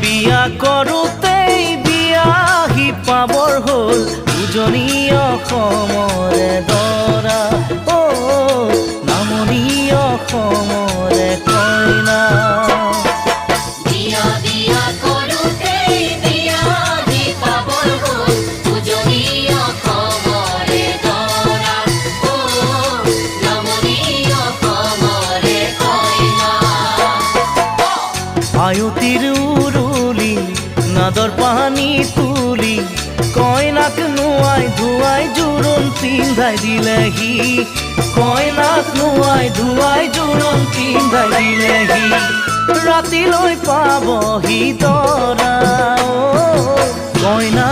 বিয়া কৰোঁতেই বিয়াহি পাবৰ হ'ল উজনি অসমৰে দৰা নামনি অসমৰে কইনা আয়তিৰ উৰুলি নাদৰ পানী তুলি কইনাক নোৱাই ধুৱাই জোৰোণ পিন্ধাই দিলেহি কইনাক নোৱাই ধুৱাই জোৰোণ পিন্ধাই দিলেহি ৰাতিলৈ পাবহি দৰা কইনা